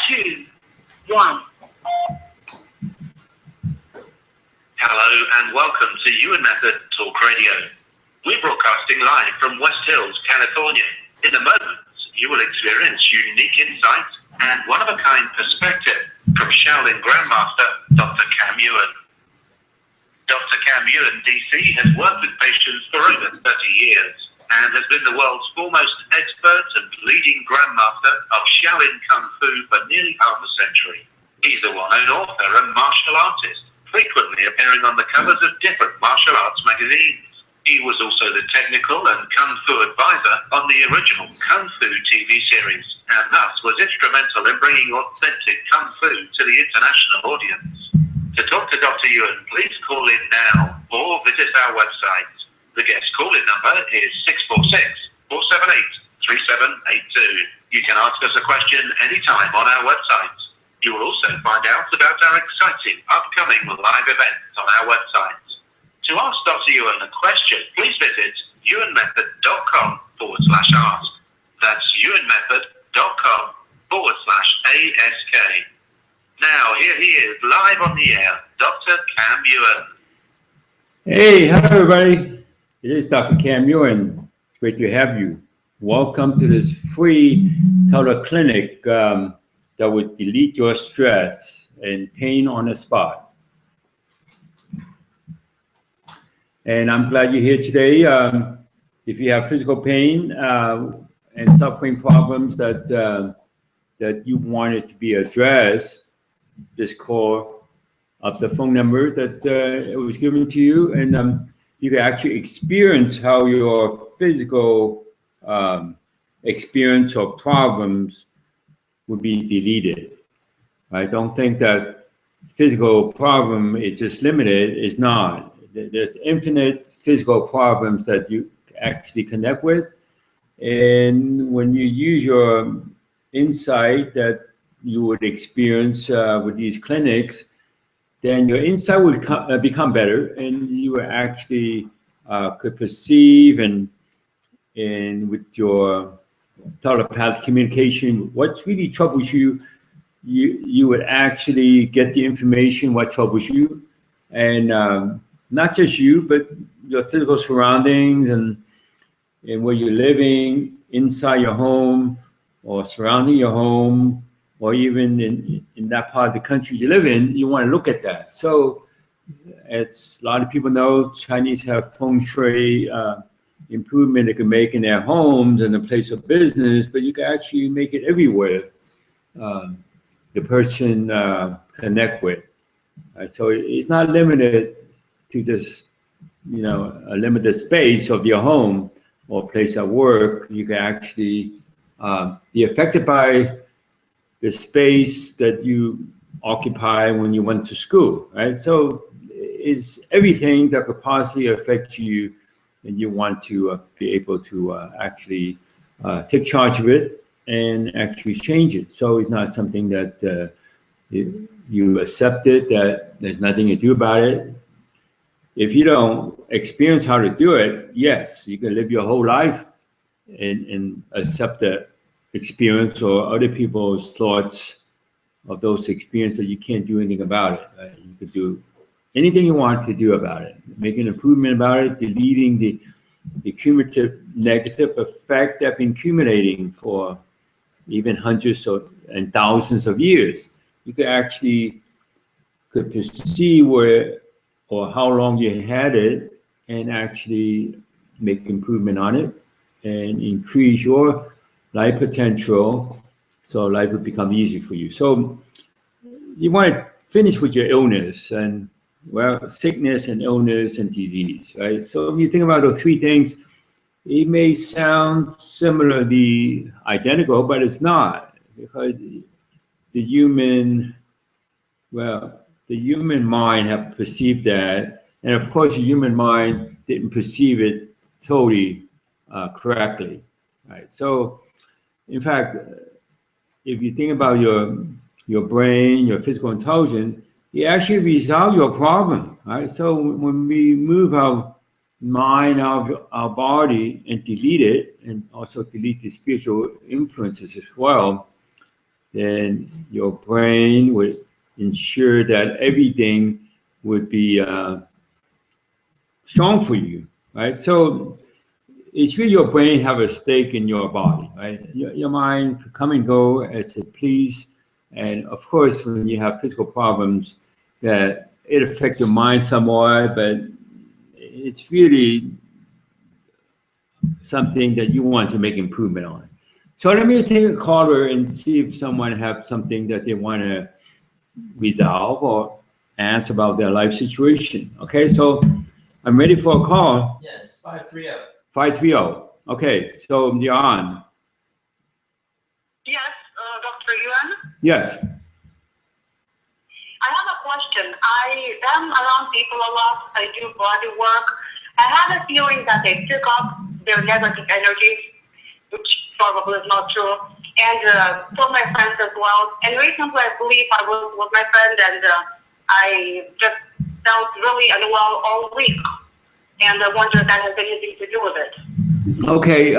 2, 1. Hello and welcome to Yuen Method Talk Radio. We're broadcasting live from West Hills, California. In a moment, you will experience unique insights and one-of-a-kind perspective from Shaolin Grandmaster Dr. Yuen. Dr. Yuen, DC, has worked with patients for over 30 years and has been the world's foremost expert and leading grandmaster of Shaolin Kung Fu for nearly half a century. He's a well-known author and martial artist, frequently appearing on the covers of different martial arts magazines. He was also the technical and Kung Fu advisor on the original Kung Fu TV series, and thus was instrumental in bringing authentic Kung Fu to the international audience. To talk to Dr. Yuen, please call in now or visit our website. The guest call-in number is 646-478-3782. You can ask us a question anytime on our website. You will also find out about our exciting upcoming live events on our website. To ask Dr. Yuen a question, please visit yuenmethod.com/ask. That's yuenmethod.com/ASK. Now, here he is, live on the air, Dr. Yuen. Hey, hello everybody. It is Dr. Yuen. It's great to have you. Welcome to this free teleclinic that would delete your stress and pain on the spot. And I'm glad you're here today. If you have physical pain and suffering problems that you wanted to be addressed, just call up the phone number that it was given to you, and you can actually experience how your physical experience or problems would be deleted. I don't think that physical problem is just limited. It's not. There's infinite physical problems that you actually connect with. And when you use your insight that you would experience with these clinics, then your insight will become better, and you actually could perceive and with your telepathic communication, what's really troubles you, you would actually get the information what troubles you, and not just you, but your physical surroundings and where you're living inside your home or surrounding your home, or even in that part of the country you live in. You want to look at that. So as a lot of people know, Chinese have feng shui improvement they can make in their homes and the place of business, but you can actually make it everywhere the person connect with. So it's not limited to just, a limited space of your home or place of work. You can actually be affected by the space that you occupy when you went to school, right? So it's everything that could possibly affect you, and you want to be able to actually take charge of it and actually change it. So it's not something that you accept it, that there's nothing to do about it. If you don't experience how to do it, yes, you can live your whole life and accept the experience or other people's thoughts of those experiences that you can't do anything about it. Right? You could do anything you want to do about it, make an improvement about it, deleting the cumulative negative effect that's been accumulating for even hundreds and thousands of years. You could actually perceive where or how long you had it and actually make improvement on it and increase your life potential, so life will become easy for you. So you want to finish with your illness and, well, sickness and illness and disease, right? So if you think about those three things, it may sound similarly identical, but it's not, because the human mind have perceived that, and of course the human mind didn't perceive it totally correctly, right? So in fact, if you think about your brain, your physical intelligence, it actually resolve your problem, right? So when we move our mind out of our body and delete it, and also delete the spiritual influences as well, then your brain would ensure that everything would be strong for you, right? So it's really your brain have a stake in your body, right? Your mind could come and go as it please. And of course, when you have physical problems, that it affects your mind somewhat, but it's really something that you want to make improvement on. So let me take a caller and see if someone have something that they want to resolve or ask about their life situation. Okay, so I'm ready for a call. Yes, 530. 530. Okay, so you're on. Yes, Dr. Yuen. Yes. I have a question. I am around people a lot. I do body work. I have a feeling that they pick up their negative energy, which probably is not true, and from my friends as well. And recently, I believe I was with my friend, and I just felt really unwell all week. And I wonder if that has anything to do with it. Okay.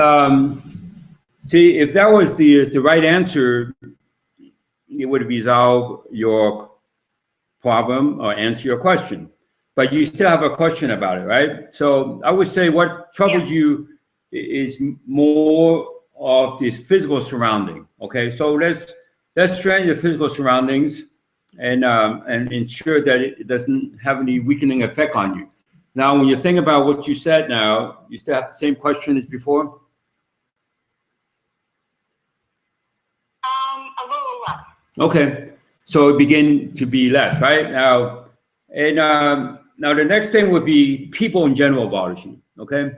See, if that was the right answer, it would resolve your problem or answer your question. But you still have a question about it, right? So I would say what troubles you is more of this physical surrounding. Okay, so let's change the physical surroundings and ensure that it doesn't have any weakening effect on you. Now, when you think about what you said now, you still have the same question as before? A little less. Okay, so it begin to be less, right? Now, and now the next thing would be people in general bothers you, okay?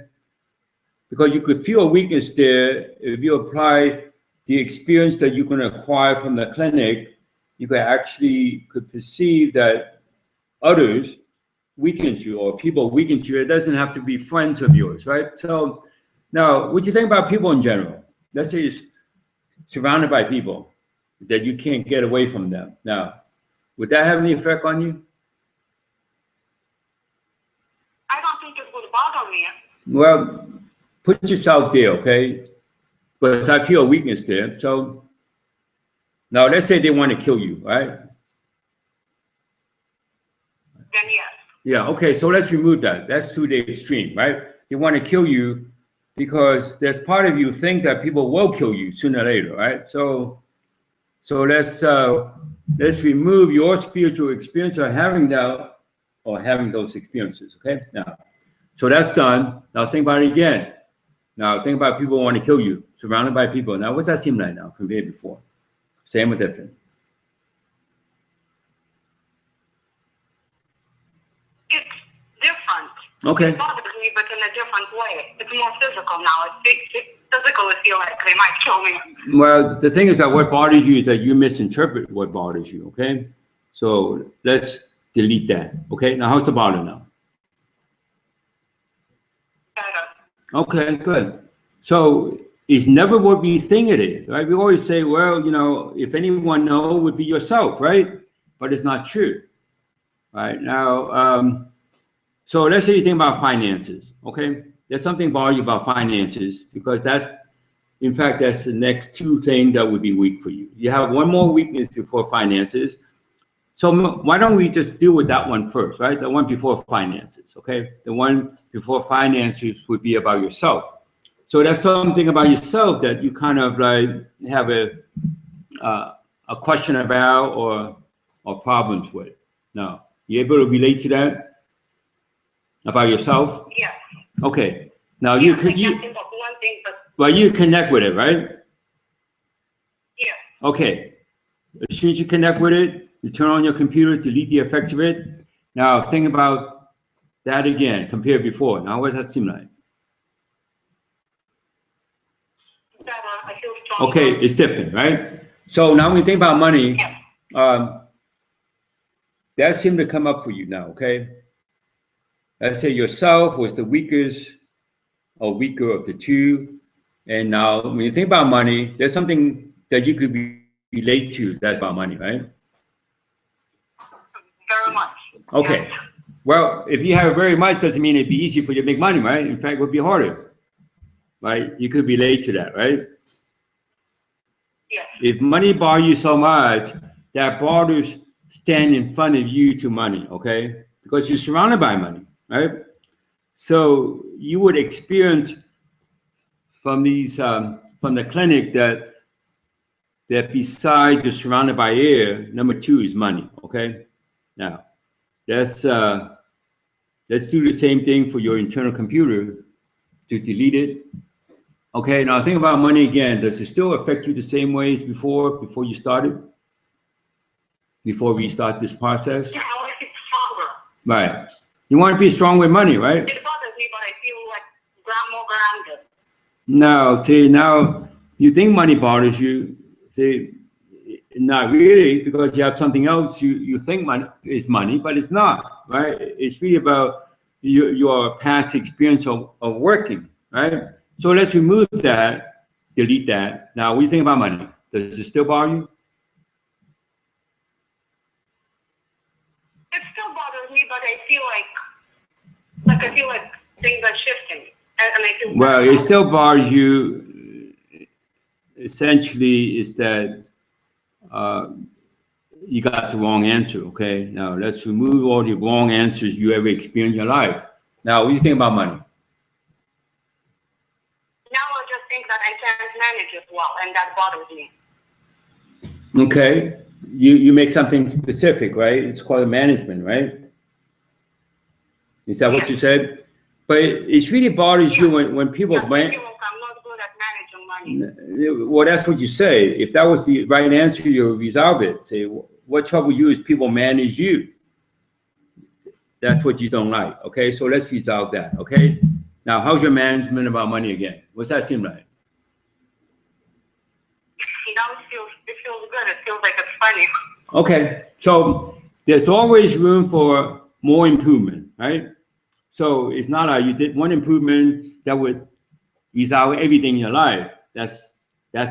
Because you could feel a weakness there if you apply the experience that you're going to acquire from the clinic. You could perceive that others weakens you or people weakens you. It doesn't have to be friends of yours, right? So now, what do you think about people in general? Let's say you're surrounded by people that you can't get away from them. Now, would that have any effect on you? I don't think it would bother me. Well, put yourself there, okay? Because I feel a weakness there. So now let's say they want to kill you, right? Then yes. Yeah, okay, so let's remove that. That's to the extreme, right? They want to kill you because there's part of you think that people will kill you sooner or later, right? So let's remove your spiritual experience of having that or having those experiences, okay? Now, so that's done. Now think about it again. Now think about people who want to kill you, surrounded by people. Now what's that seem like now compared to before? Same or different? It's different. Okay. It bothers me, but in a different way. It's more physical now. It's physically feel like they might kill me. Well, the thing is that what bothers you is that you misinterpret what bothers you, okay? So let's delete that, okay? Now, how's the bother now? Better. Okay, good. So it's never what we think it is, right? We always say, well, you know, if anyone know, it would be yourself, right? But it's not true, right? Now, so let's say you think about finances, okay? There's something bother you about finances because that's, in fact, that's the next two things that would be weak for you. You have one more weakness before finances. So why don't we just deal with that one first, right? The one before finances, okay? The one before finances would be about yourself. So that's something about yourself that you kind of like have a question about or problems with. Now, you able to relate to that about yourself? Yes. Okay. Now Yes, you I could can't think of one thing, but well you connect with it, right? yes. Okay. As soon as you connect with it, you turn on your computer, delete the effects of it. Now think about that again, compare before. Now what does that seem like? Better. I feel stronger. Okay, it's different, right? So now when you think about money, Yes. that seemed to come up for you now, okay? Let's say yourself was the weakest or weaker of the two. And now when you think about money, there's something that you could relate to that's about money, right? Very much. Okay. Yes. Well, if you have very much, doesn't mean it'd be easy for you to make money, right? In fact, it would be harder, right? You could relate to that, right? Yes. If money bothers you so much, that bothers stand in front of you to money, okay? Because you're surrounded by money, right? So you would experience from these from the clinic that besides you're surrounded by air, number two is money, okay? Now, let's do the same thing for your internal computer to delete it. Okay, now think about money again. Does it still affect you the same way as before you started? Before we start this process? Yeah, I want to be stronger. Right. You want to be strong with money, right? It bothers me, but I feel like more grounded. No, see, now you think money bothers you. See, not really, because you have something else you think money is money, but it's not, right? It's really about your past experience of working, right? So let's remove that, delete that. Now, what do you think about money? Does it still bother you? It still bothers me, but I feel like things are shifting, and I feel well, it still bothers you. Essentially, is that you got the wrong answer. Okay, now let's remove all the wrong answers you ever experienced in your life. Now, what do you think about money? Now I just think that I can't manage it well, and that bothers me. Okay, you make something specific, right? It's called management, right? Is that what you said? But it really bothers you when people I'm not good at managing money. well, that's what you say. If that was the right answer, you'll resolve it. Say, what trouble you is people manage you. That's what you don't like. Okay, so let's resolve that. Okay. Now, how's your management about money again? What's that seem like? Now it feels good. It feels like it's funny. Okay, so there's always room for more improvement, right? So it's not like you did one improvement that would resolve everything in your life. That's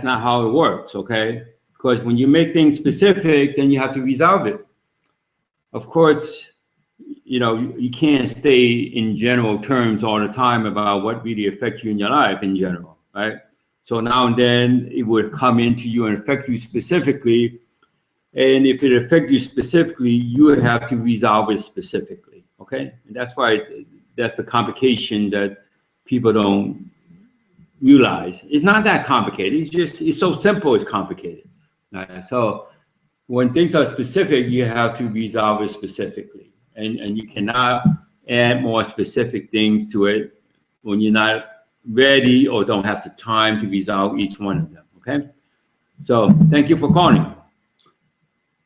not how it works, okay? Because when you make things specific, then you have to resolve it. Of course, you know, you can't stay in general terms all the time about what really affects you in your life in general, right? So now and then it would come into you and affect you specifically. And if it affects you specifically, you would have to resolve it specifically, okay? And that's why that's the complication that people don't realize. It's not that complicated. It's so simple, it's complicated. So when things are specific, you have to resolve it specifically. And you cannot add more specific things to it when you're not ready or don't have the time to resolve each one of them, okay? So thank you for calling.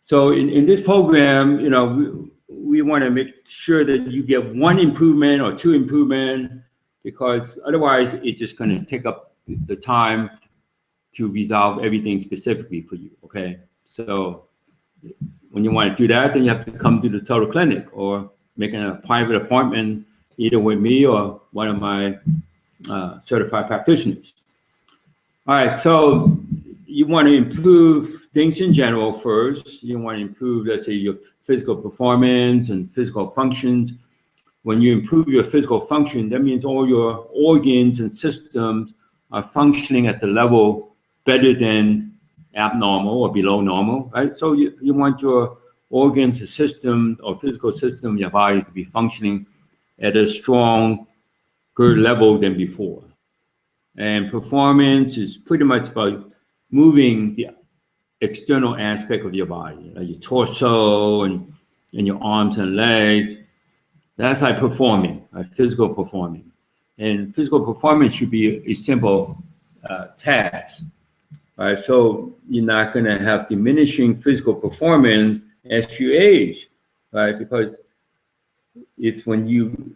So in this program, you know, we want to make sure that you get one improvement or two improvement, because otherwise it's just going to take up the time to resolve everything specifically for you, okay? So when you want to do that, then you have to come to the total clinic or make a private appointment either with me or one of my certified practitioners. All right, so you want to improve things in general first. You want to improve, let's say, your physical performance and physical functions. When you improve your physical function, that means all your organs and systems are functioning at the level better than abnormal or below normal, right? So you want your organs, system, or physical system, your body to be functioning at a stronger level than before. And performance is pretty much about moving the external aspect of your body, like your torso and your arms and legs. That's like performing, like physical performing. And physical performance should be a simple task, right? So you're not going to have diminishing physical performance as you age, right? Because when you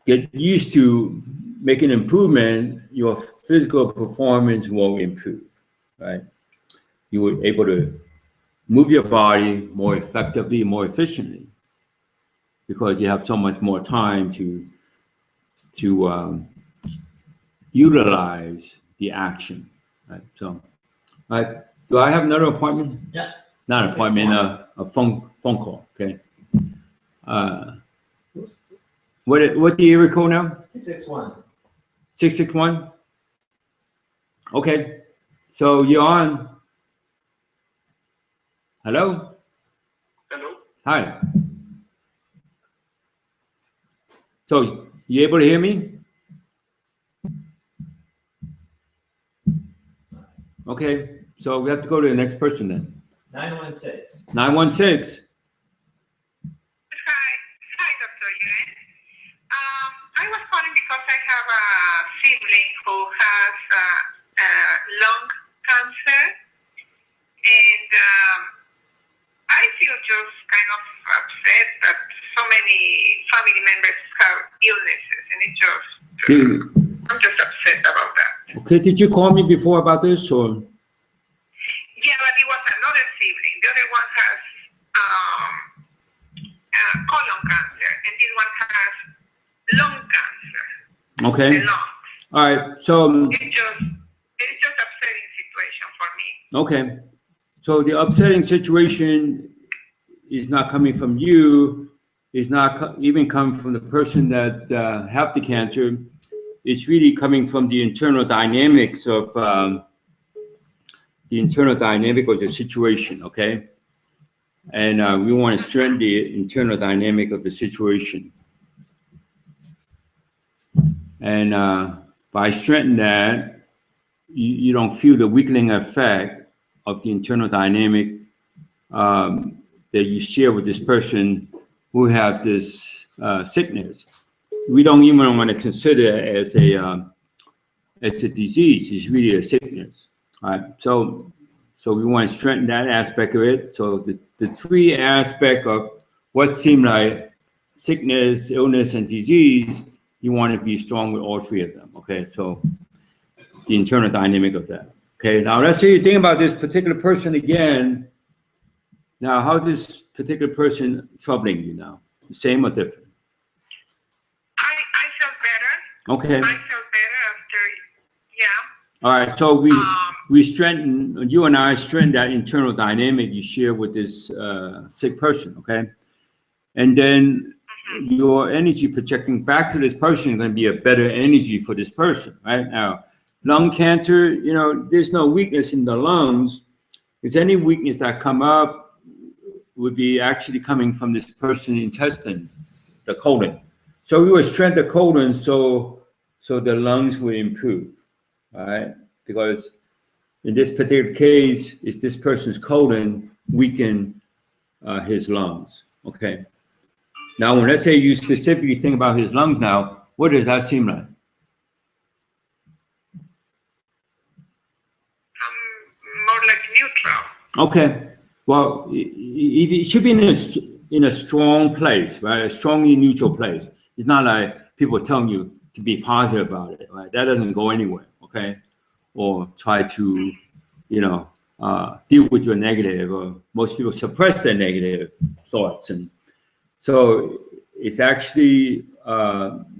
get used to making improvement, your physical performance will improve, right? You were able to move your body more effectively, more efficiently, because you have so much more time to utilize the action, right? So, do I have another appointment? Yeah. Not an appointment, a phone call. Okay. What the area code now? 661. 661. Okay. So you're on Hello? Hello? Hi. So, you able to hear me? Okay, so we have to go to the next person then. 916. 916. Hi, Dr. Yuen. I was calling because I have a sibling who has lung cancer, and I feel just kind of upset that so many family members have illnesses, and I'm just upset about that. Okay, did you call me before about this or? Yeah, but it was another sibling. The other one has colon cancer, and this one has lung cancer. Okay. The lungs. All right, so. It's just upsetting situation for me. Okay, so the upsetting situation is not coming from you, is not even coming from the person that have the cancer. It's really coming from the internal dynamics of the situation, okay? And we want to strengthen the internal dynamic of the situation. And by strengthening that, you don't feel the weakening effect of the internal dynamic that you share with this person who have this sickness. We don't even want to consider it as a disease. It's really a sickness. All right. So we want to strengthen that aspect of it. So the three aspects of what seem like sickness, illness, and disease, you want to be strong with all three of them. Okay. So the internal dynamic of that. Okay. Now let's say you think about this particular person again. Now, how is this particular person troubling you now? Same or different? I feel better. Okay. I feel better after, yeah. All right. So we strengthen, you and I strengthen that internal dynamic you share with this sick person. Okay. And then your energy projecting back to this person is going to be a better energy for this person. Right now, lung cancer, you know, there's no weakness in the lungs. Is any weakness that come up would be actually coming from this person's intestine, the colon. So we would strengthen the colon so the lungs will improve, right? Because in this particular case, it's this person's colon weaken his lungs, okay? Now, when let's say you specifically think about his lungs now, what does that seem like? More like neutral. Okay. Well, it should be in a strong place, right? A strongly neutral place. It's not like people telling you to be positive about it, right? That doesn't go anywhere, okay? Or try to, you know, deal with your negative, or most people suppress their negative thoughts. And so it's actually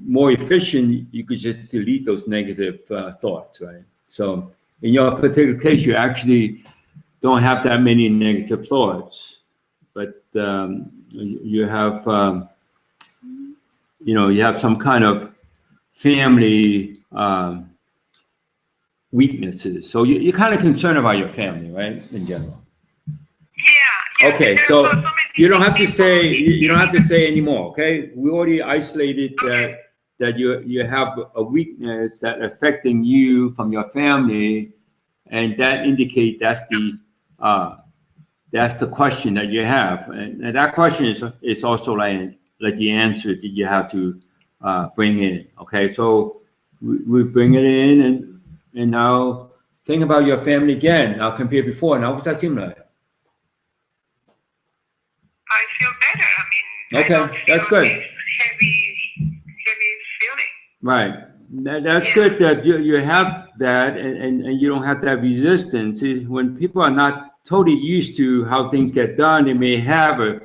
more efficient. You could just delete those negative thoughts, right? So in your particular case, you actually don't have that many negative thoughts, but you have, you know, you have some kind of family weaknesses. So you're kind of concerned about your family, right? In general. Yeah. Okay, so you don't have to say anymore. Okay, we already isolated that you have a weakness that affecting you from your family, and that indicate that's the question that you have, and that question is also like the answer that you have to bring in. Okay, so we bring it in, and now think about your family again. Now compare before. Now what's that seem like? I feel better. I mean, okay, that's good. Heavy feeling. Right. That's good that you have that, and you don't have that resistance. When people are not totally used to how things get done, they may have a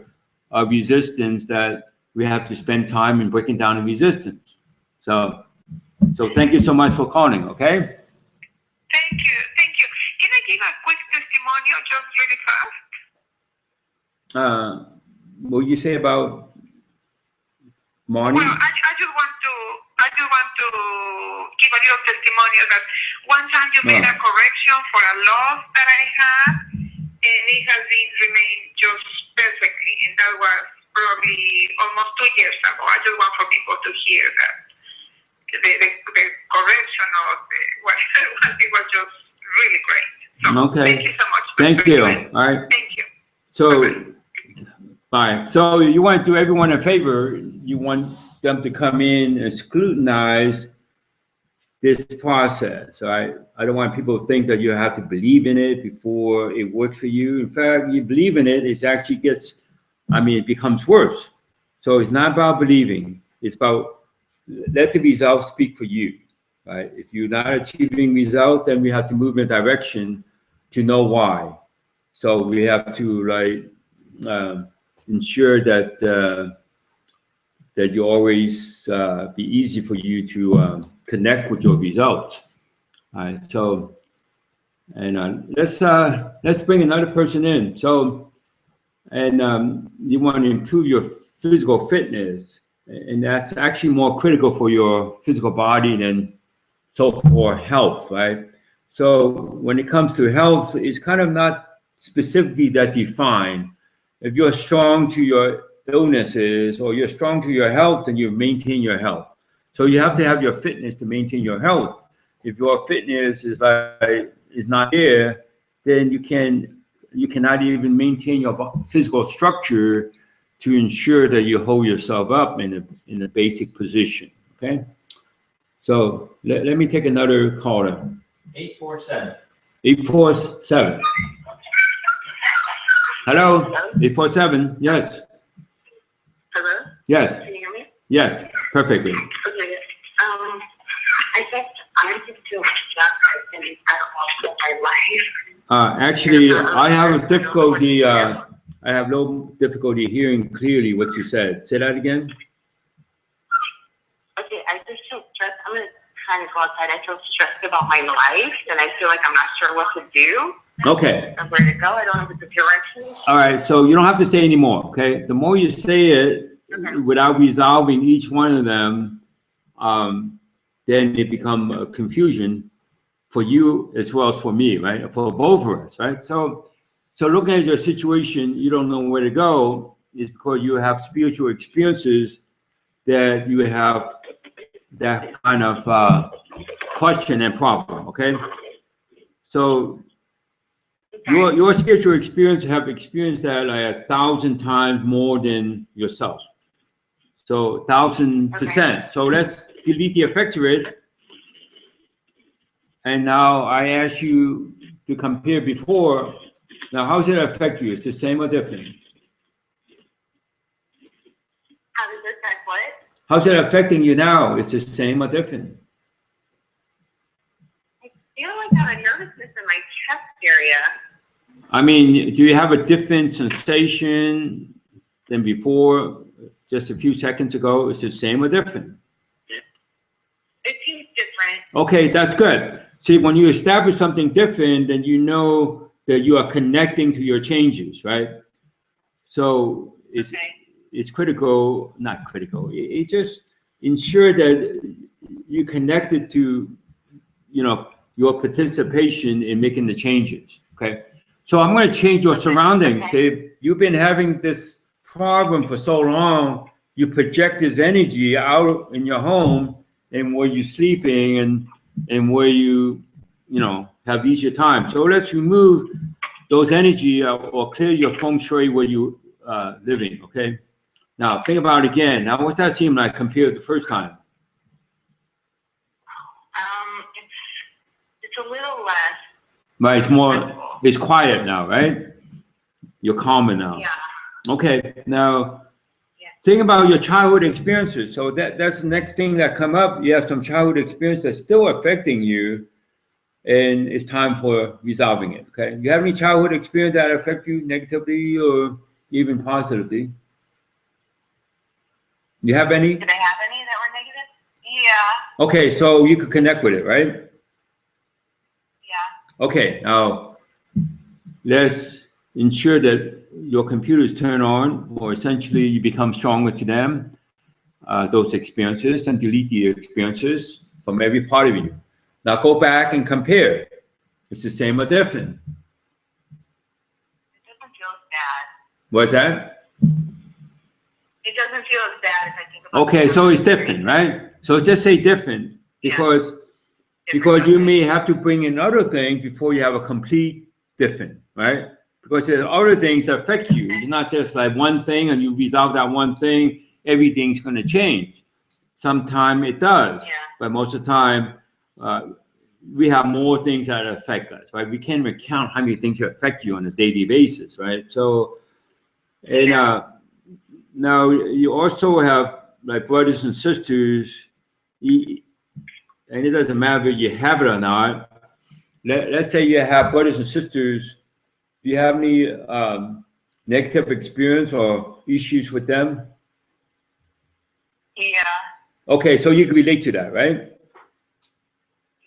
resistance that we have to spend time in breaking down the resistance. So thank you so much for calling, okay? Thank you. Can I give a quick testimonial just really fast? What you say about Marnie? Well, I just want to give a little testimonial that one time you made a correction for a loss that I had, and it has been remained just perfectly, and that was probably almost 2 years ago. I just want for people to hear that the correction of what it was just really great. So Okay. thank you so much. Thank you. All right. Thank you. So, bye. So you want to do everyone a favor. You want them to come in and scrutinize this process. Right? I don't want people to think that you have to believe in it before it works for you. In fact, you believe in it, it actually gets, it becomes worse. So it's not about believing. It's about let the results speak for you. Right? If you're not achieving results, then we have to move in a direction to know why. So we have to ensure that that you always be easy for you to connect with your results. All right. So, and let's bring another person in. So, and you want to improve your physical fitness, and that's actually more critical for your physical body than or health, right? So when it comes to health, it's kind of not specifically that defined. If you're strong to your illnesses or you're strong to your health, then you maintain your health. So you have to have your fitness to maintain your health. If your fitness is not there, then you cannot even maintain your physical structure to ensure that you hold yourself up in a basic position. Okay. So let me take another caller. 847. 847. Hello? 847. Yes. Hello? Yes. Can you hear me? Yes. Perfectly. Okay. I guess I just feel stuck and I don't know my life. Actually, I have difficulty. I have no difficulty hearing clearly what you said. Say that again. Okay, I just feel stressed. I'm going to kind of go outside. I feel stressed about my life, and I feel like I'm not sure what to do. Okay. Or where to go. I don't know if it's a direction. All right. So you don't have to say anymore. Okay. The more you say it without resolving each one of them, then it becomes a confusion for you as well as for me, right? For both of us, right? So looking at your situation, you don't know where to go is because you have spiritual experiences that you have that kind of question and problem, okay? So your spiritual experience have experienced that like 1,000 times more than yourself. So 1,000%. So let's delete the effector rate. And now I ask you to compare before. Now, how does it affect you? It's the same or different? How does it affect what? How's it affecting you now? It's the same or different? I feel like I have a nervousness in my chest area. I mean, do you have a different sensation than before, just a few seconds ago? It's the same or different? It seems different. Okay, that's good. See, when you establish something different, then you know that you are connecting to your changes, right? So it's critical, not critical. It just ensure that you connected to, your participation in making the changes, okay? So I'm going to change your surroundings. Say you've been having this problem for so long, you project this energy out in your home and where you're sleeping and where you have leisure time. So let's remove those energy or clear your feng shui where you living, okay? Now think about it again. Now what's that seem like compared to the first time? It's a little less. Right, it's quiet now, right? You're calmer now. Yeah. Okay, now think about your childhood experiences. So that's the next thing that come up. You have some childhood experience that's still affecting you, and it's time for resolving it, okay? You have any childhood experience that affect you negatively or even positively? You have any? Did I have any that were negative? Yeah. Okay, so you could connect with it, right? Yeah. Okay, now let's ensure that your computers turn on, or essentially you become stronger to them, those experiences, and delete the experiences from every part of you. Now go back and compare. It's the same or different? bad. What's that? It doesn't feel as bad as I think about. Okay, so it's different, right? So just say different because you may have to bring in other things before you have a complete different, right? Because there's other things that affect you. It's not just like one thing and you resolve that one thing, everything's going to change. Sometimes it does, but most of the time, we have more things that affect us, right? We can't even count how many things affect you on a daily basis, right? So, and now you also have like brothers and sisters, and it doesn't matter if you have it or not. Let's say you have brothers and sisters. Do you have any negative experience or issues with them? Yeah. Okay, so you can relate to that, right?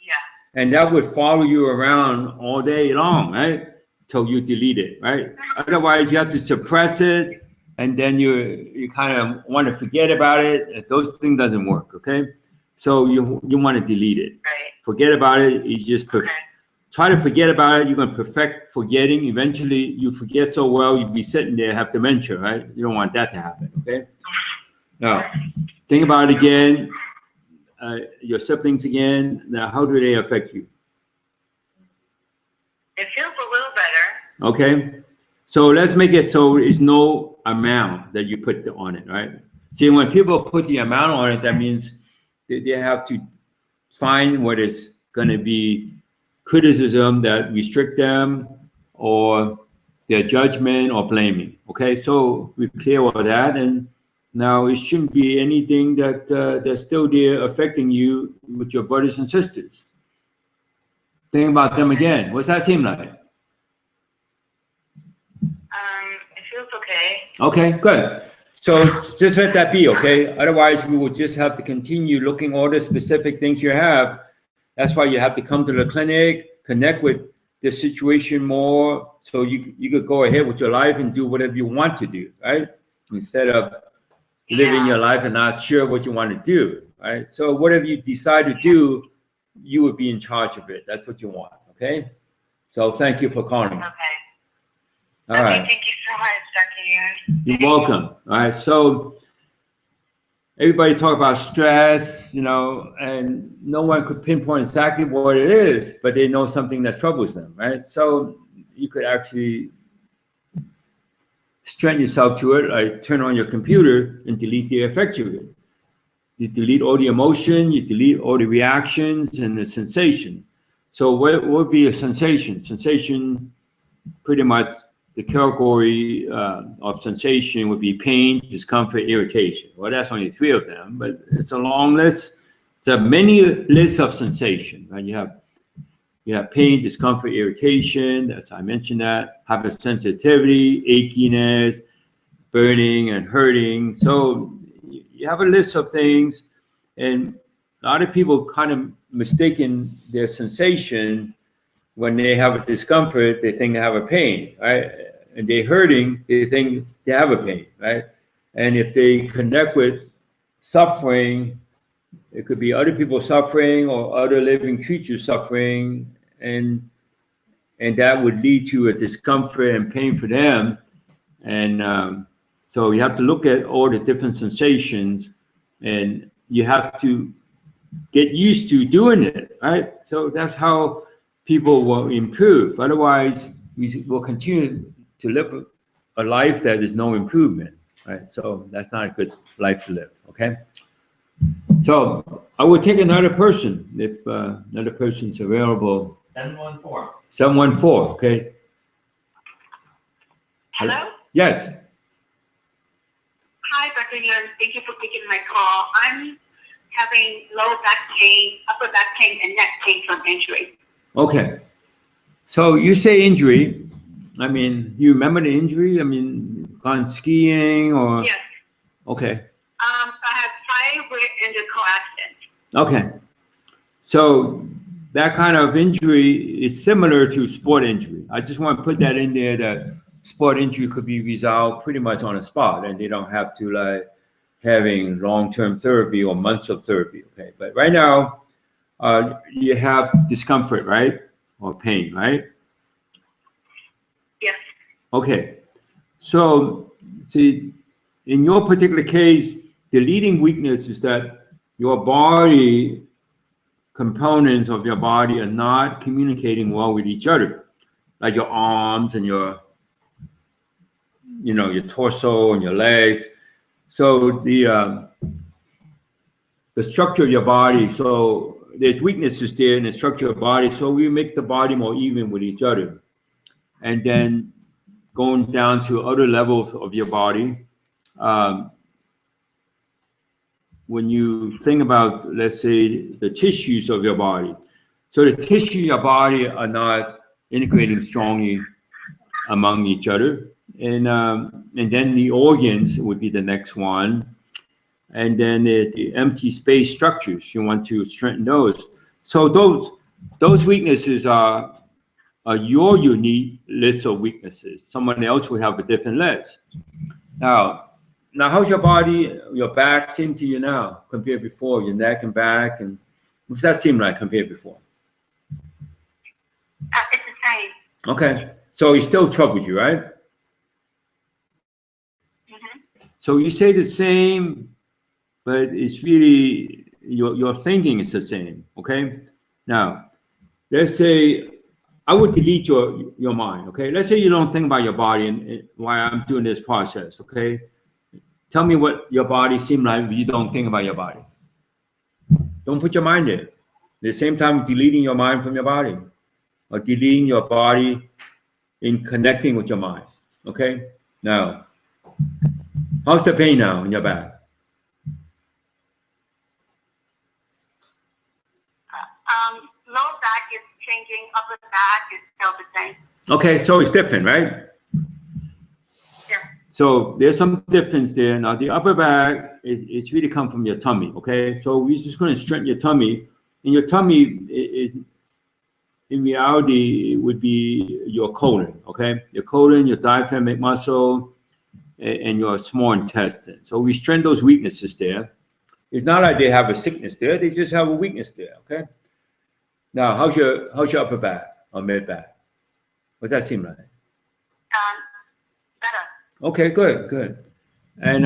Yeah. And that would follow you around all day long, right? Till you delete it, right? Otherwise, you have to suppress it, and then you kind of want to forget about it. Those things doesn't work, okay? So you want to delete it. Right. Forget about it. You just try to forget about it. You're going to perfect forgetting. Eventually, you forget so well, you'll be sitting there, have dementia, right? You don't want that to happen, okay? Now, think about it again. Your siblings again. Now, how do they affect you? It feels a little better. Okay. So let's make it so it's no amount that you put on it, right? See, when people put the amount on it, that means they have to find what is going to be criticism that restrict them or their judgment or blaming. Okay, so we're clear with that, and now it shouldn't be anything that that's still there affecting you with your brothers and sisters. Think about them again. What's that seem like? It feels okay. Okay, good. So just let that be, okay? Otherwise, we will just have to continue looking all the specific things you have. That's why you have to come to the clinic, connect with the situation more, so you could go ahead with your life and do whatever you want to do, right? Instead of living your life and not sure what you want to do, right? So whatever you decide to do, you would be in charge of it. That's what you want, okay? So thank you for calling. Okay. All right. Thank you so much, Dr. Yuen. You're welcome. All right. So everybody talk about stress, and no one could pinpoint exactly what it is, but they know something that troubles them, right? So you could actually strengthen yourself to it, like turn on your computer and delete the effects of it. You delete all the emotion, you delete all the reactions and the sensation. So what would be a sensation? Sensation, pretty much the category of sensation would be pain, discomfort, irritation. Well, that's only 3 of them, but it's a long list. It's a many list of sensation, right? You have pain, discomfort, irritation. That's, I mentioned that. Hypersensitivity, achiness, burning, and hurting. So you have a list of things, and a lot of people kind of mistaken their sensation. When they have a discomfort, they think they have a pain, right? And they're hurting, they think they have a pain, right? And if they connect with suffering, it could be other people suffering or other living creatures suffering, and that would lead to a discomfort and pain for them. And so you have to look at all the different sensations, and you have to get used to doing it, right? So that's how people will improve. Otherwise, we will continue to live a life that is no improvement, right? So that's not a good life to live, okay? So I will take another person if another person's available. 714. 714, okay? Hello? Yes. Hi, Dr. Yuen. Thank you for taking my call. I'm having lower back pain, upper back pain, and neck pain from injury. Okay. So you say injury. I mean, you remember the injury? I mean, gone skiing or? Yes. Okay. I had 5 in the car accident. Okay. So that kind of injury is similar to sport injury. I just want to put that in there, that sport injury could be resolved pretty much on the spot, and they don't have to like having long-term therapy or months of therapy. Okay. But right now, you have discomfort, right? Or pain, right? Yes. Okay. So, see, in your particular case, the leading weakness is that your body, components of your body are not communicating well with each other, like your arms and your torso and your legs. So the structure of your body, so there's weaknesses there in the structure of the body, so we make the body more even with each other. And then going down to other levels of your body, when you think about, let's say, the tissues of your body, so the tissues of your body are not integrating strongly among each other. And then the organs would be the next one. And then the empty space structures, you want to strengthen those. So those weaknesses are your unique list of weaknesses. Someone else would have a different list. Now how's your body, your back seem to you now compared before, your neck and back, and what's that seem like compared before? It's the same. Okay, so it still troubles you, right? Mm-hmm. So you say the same, but it's really your thinking is the same. Okay. Now, let's say I would delete your mind. Okay. Let's say you don't think about your body and why I'm doing this process. Okay. Tell me what your body seems like when you don't think about your body. Don't put your mind there. At the same time, deleting your mind from your body, or deleting your body in connecting with your mind. Okay. Now, how's the pain now in your back? Lower back is changing, upper back is still the same. Okay, so it's different, right? Yeah. So there's some difference there. Now the upper back it's really come from your tummy. Okay, so we're just going to strengthen your tummy, and your tummy is in reality it would be your colon. Okay, your colon, your diaphragmatic muscle, and your small intestine. So we strengthen those weaknesses there. It's not like they have a sickness there; they just have a weakness there. Okay. Now, how's your upper back or mid back? What's that seem like? Better. Okay, good. And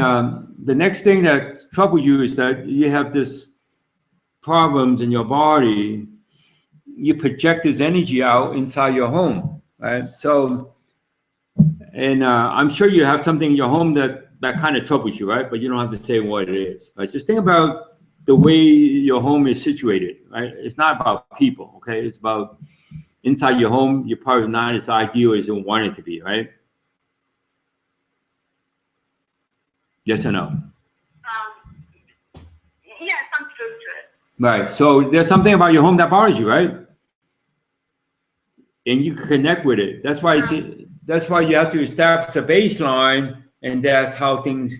the next thing that troubles you is that you have this problems in your body. You project this energy out inside your home, right? So, and I'm sure you have something in your home that kind of troubles you, right? But you don't have to say what it is. Right? Just think about the way your home is situated, right? It's not about people, okay? It's about inside your home, you're probably not as ideal as you want it to be, right? Yes or no? Yeah, some truth to it. Right, so there's something about your home that bothers you, right? And you can connect with it. That's why you have to establish a baseline, and that's how things,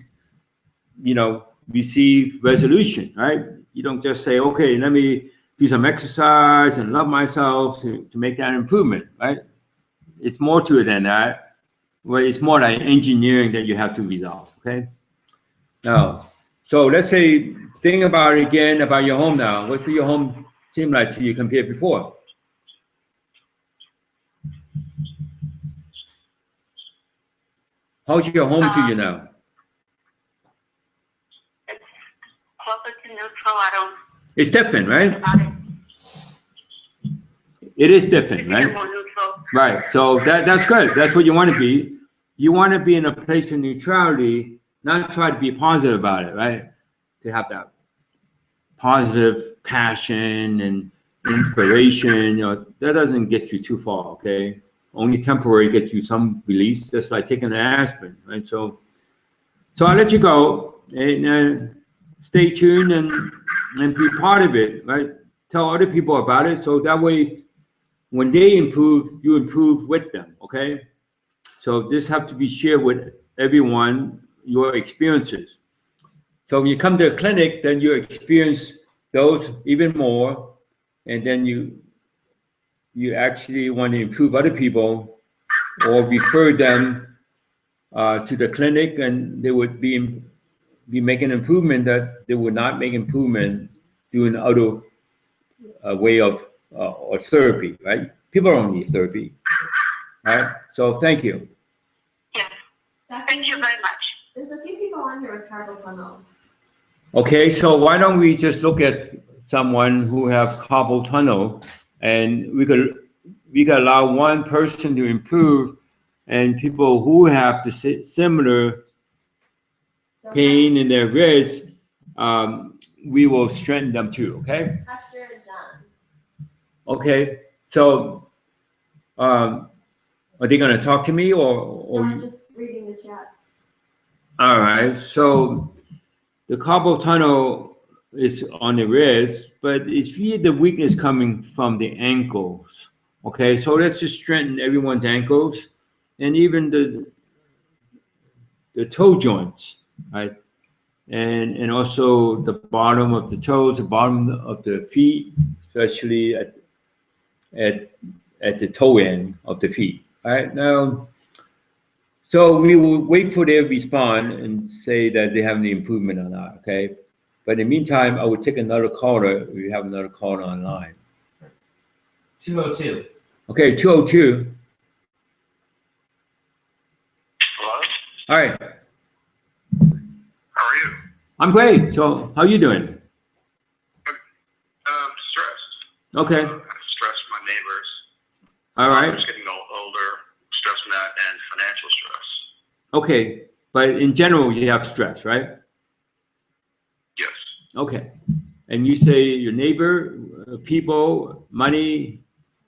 receive resolution, right? You don't just say, okay, let me do some exercise and love myself to make that improvement, right? It's more to it than that. Well, it's more like engineering that you have to resolve, okay? Now, so let's say, think about it again, about your home now. What's your home seem like to you compared before? How's your home to you now? Closer to neutral. It's different, right? It is different, right? More neutral. Right. So that's good. That's what you want to be. You want to be in a place of neutrality, not try to be positive about it, right? To have that positive passion and inspiration, that doesn't get you too far, okay? Only temporary gets you some release, just like taking an aspirin, right? So I'll let you go, and stay tuned and be part of it, right? Tell other people about it, so that way, when they improve, you improve with them, okay? So this have to be shared with everyone, your experiences. So when you come to a clinic, then you experience those even more, and then you actually want to improve other people or refer them to the clinic, and they would be making improvement that they would not make improvement doing other way of or therapy, right? People don't need therapy, right? So thank you. Yes. Thank you very much. There's a few people on here with carpal tunnel. Okay, so why don't we just look at someone who have carpal tunnel, and we could allow one person to improve, and people who have the similar So pain in their wrist, we will strengthen them too. Okay. after done. Okay. So, are they going to talk to me or I'm you? just reading the chat. All right. So, the carpal tunnel is on the wrist, but it's really the weakness coming from the ankles. Okay. So let's just strengthen everyone's ankles and even the toe joints, right? And also the bottom of the toes, the bottom of the feet, especially at the toe end of the feet. All right. Now, so we will wait for their response and say that they have any improvement or not. Okay. But in the meantime, I will take another caller. We have another caller online. 202. Okay, 202. Hello? All right. How are you? I'm great. So how you doing? Stressed. Okay. Stressed my neighbors. All I'm right. just getting older. Stress from that and financial stress. Okay. But in general, you have stress, right? Yes. Okay. And you say your neighbor, people, money.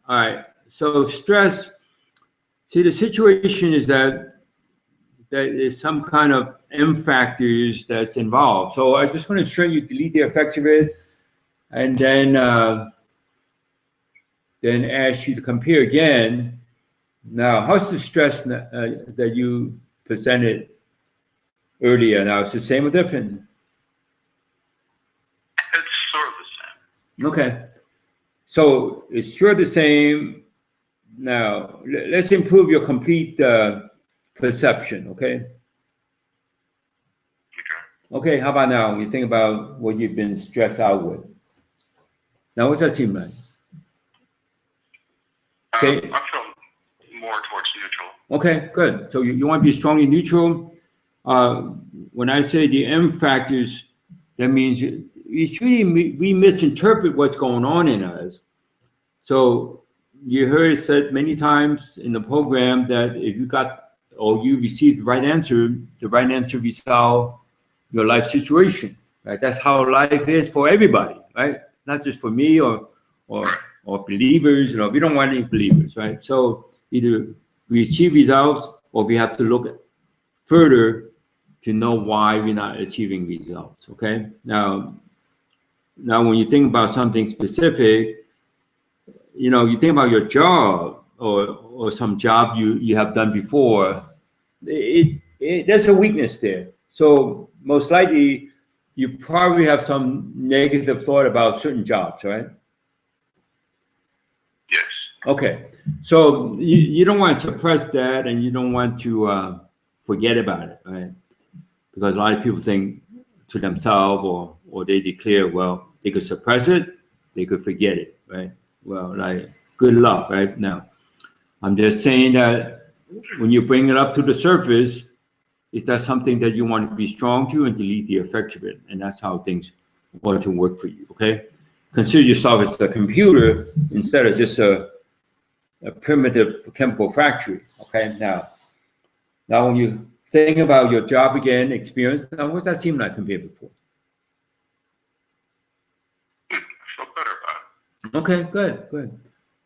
All right. So stress. See, the situation is that there is some kind of M factors that's involved. So I just want to show you delete the effects of it, and then ask you to compare again. Now, how's the stress that you presented earlier? Now, it's the same or different? It's sort of the same. Okay. So it's sure the same. Now, let's improve your complete perception, okay? Okay, how about now? When you think about what you've been stressed out with. Now, what's that seem like? I feel more towards neutral. Okay, good. So you want to be strongly neutral. When I say the M factors, that means it's really we misinterpret what's going on in us. So you heard it said many times in the program that if you got or you received the right answer resolve your life situation. Right? That's how life is for everybody, right? Not just for me or believers. You know, we don't want any believers, right? So either we achieve results or we have to look further to know why we're not achieving results. Okay. Now when you think about something specific, you know, you think about your job or some job you have done before, there's a weakness there. So most likely you probably have some negative thought about certain jobs, right? Yes. Okay. So you don't want to suppress that, and you don't want to forget about it, right? Because a lot of people think to themselves or they declare, well, they could suppress it, they could forget it, right? Well, like, good luck, right? Now, I'm just saying that when you bring it up to the surface, is that something that you want to be strong to and delete the effects of it? And that's how things want to work for you, okay? Consider yourself as a computer instead of just a primitive chemical factory, okay? Now when you think about your job again, experience, now what does that seem like compared before? I feel better about it. Okay, good.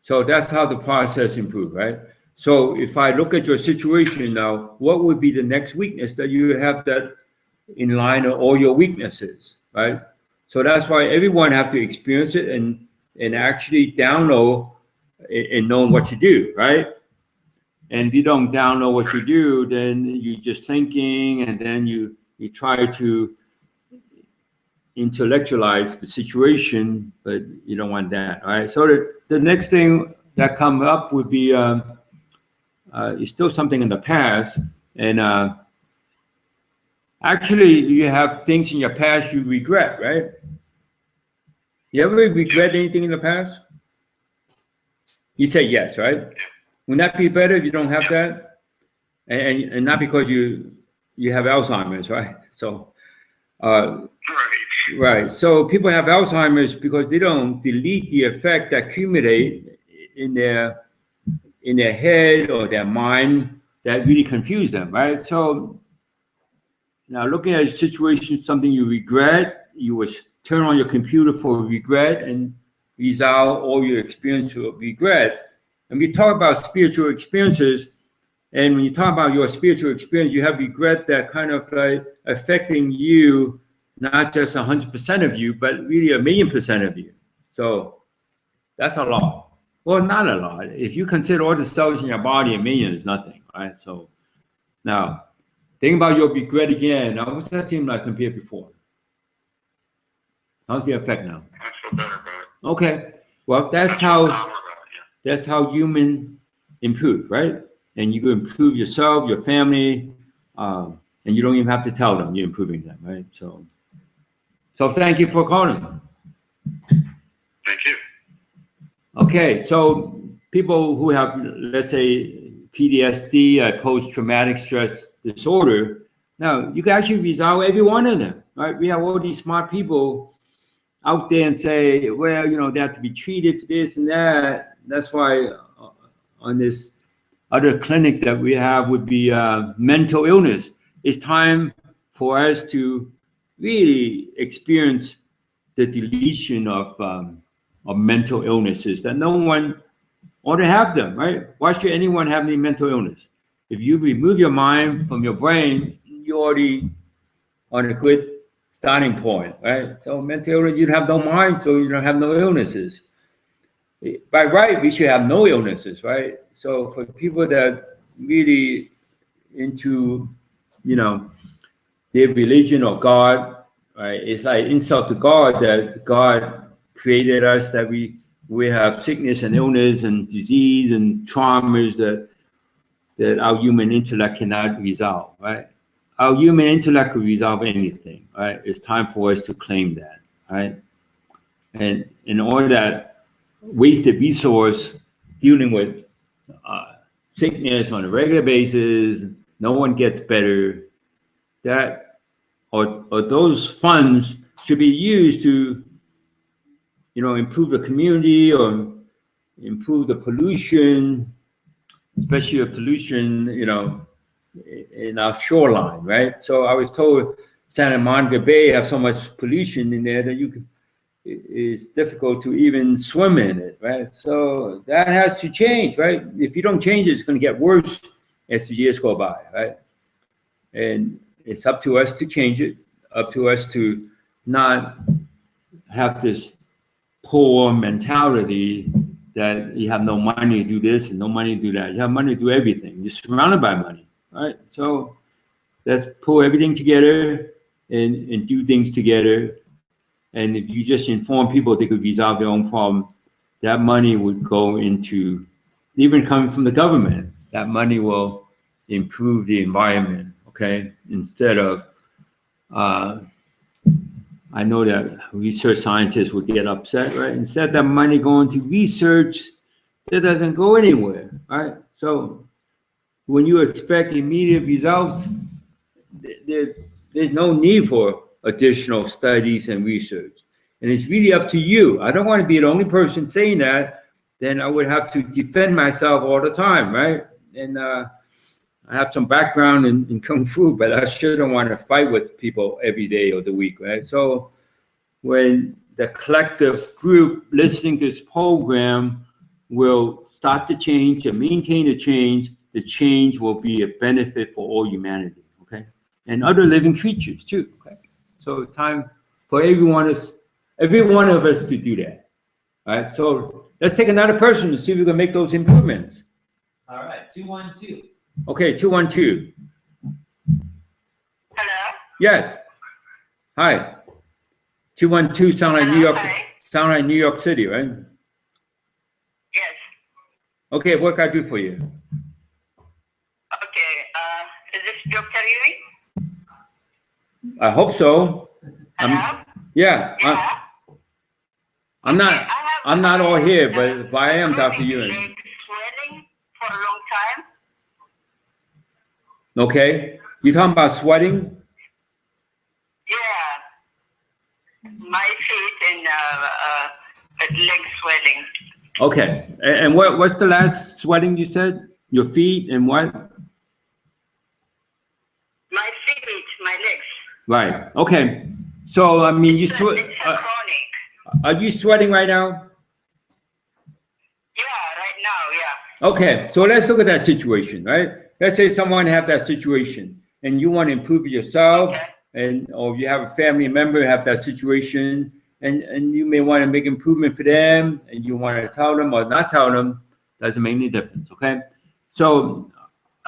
So that's how the process improved, right? So if I look at your situation now, what would be the next weakness that you have that in line of all your weaknesses, right? So that's why everyone have to experience it and actually download and know what to do, right? And if you don't download what you do, then you're just thinking, and then you try to intellectualize the situation, but you don't want that, right? So the next thing that comes up would be it's still something in the past, and actually you have things in your past you regret, right? You ever regret anything in the past? You say yes, right? Wouldn't that be better if you don't have that? and not because you have Alzheimer's, right? So, right. So people have Alzheimer's because they don't delete the effect that accumulate in their head or their mind that really confuse them, right? So now looking at a situation, something you regret, you would turn on your computer for regret and resolve all your experience of regret. And we talk about spiritual experiences, and when you talk about your spiritual experience, you have regret that kind of like affecting you, not just 100% of you, but really 1,000,000% of you. So that's a lot. Well, not a lot. If you consider all the cells in your body, 1,000,000 is nothing, right? So now, think about your regret again. Now, what's that seem like compared before? How's the effect now? I feel better about it. Okay. Well, that's how human improve, right? And you can improve yourself, your family, and you don't even have to tell them you're improving them, right? So thank you for calling. Thank you. Okay, so people who have, let's say, PTSD, post-traumatic stress disorder, now you can actually resolve every one of them, right? We have all these smart people out there and say, well, you know, they have to be treated for this and that. That's why on this other clinic that we have would be mental illness. It's time for us to really experience the deletion of mental illnesses that no one ought to have them, right? Why should anyone have any mental illness? If you remove your mind from your brain, you're already on a good starting point, right? So mental illness, you have no mind, so you don't have no illnesses. By right, we should have no illnesses, right? So for people that really into, you know, their religion or God, right? It's like insult to God that God created us, that we have sickness and illness and disease and traumas that our human intellect cannot resolve, right? Our human intellect could resolve anything, right? It's time for us to claim that, right? And in all that wasted resource dealing with sickness on a regular basis, no one gets better, that or those funds should be used to, you know, improve the community or improve the pollution, especially the pollution, you know, in our shoreline, right? So I was told Santa Monica Bay have so much pollution in there that it's difficult to even swim in it, right? So that has to change, right? If you don't change it, it's going to get worse as the years go by, right? And it's up to us to change it, up to us to not have this poor mentality that you have no money to do this and no money to do that. You have money to do everything. You're surrounded by money, right? So let's pull everything together and do things together. And if you just inform people they could resolve their own problem, that money would go into, even coming from the government, that money will improve the environment, okay? Instead of, I know that research scientists would get upset, right? Instead of that money going to research, that doesn't go anywhere, right? So when you expect immediate results, there's no need for additional studies and research. And it's really up to you. I don't want to be the only person saying that. Then I would have to defend myself all the time, right? And I have some background in Kung Fu, but I shouldn't want to fight with people every day of the week, right? So when the collective group listening to this program will start to change and maintain the change will be a benefit for all humanity, okay? And other living creatures too, okay? So it's time for every one of us to do that, all right? So let's take another person to see if we can make those improvements. All right, 212. Okay, 212. Hello? Yes. Hi. 212 sound like New York. Hi. Sound like New York City, right? Yes. Okay, what can I do for you? Okay. Is this Dr. Yuen? I hope so. Hello? Yeah. Yeah. I'm not all here, but I am Dr. Yuen. Swelling for a long time. Okay. You talking about sweating? Yeah. My feet and leg swelling. Okay. And what's the last sweating you said? Your feet and what? My feet, my legs. Right. Okay. So I mean, you sweat. It's chronic. Are you sweating right now? Yeah, right now, yeah. Okay. So let's look at that situation, right? Let's say someone have that situation, and you want to improve yourself, Okay. and or you have a family member have that situation, and you may want to make improvement for them, and you want to tell them or not tell them, doesn't make any difference. Okay. So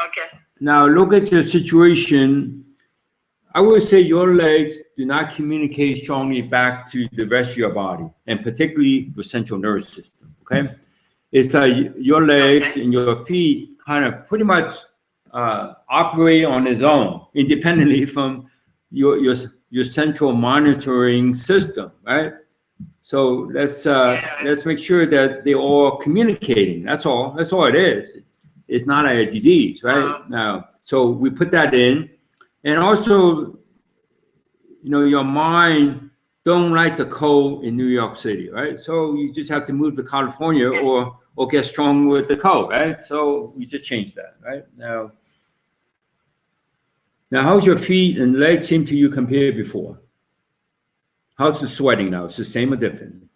Okay. now look at your situation. I would say your legs do not communicate strongly back to the rest of your body, and particularly your central nervous system, okay? It's like your legs and your feet kind of pretty much operate on its own, independently from your central monitoring system, right? So let's make sure that they're all communicating. That's all it is. It's not a disease, right? Now, so we put that in. And also, you know, your mind don't like the cold in New York City, right? So you just have to move to California or get strong with the cold, right? So we just change that, right? Now, how's your feet and legs seem to you compared before? How's the sweating now? It's the same or different?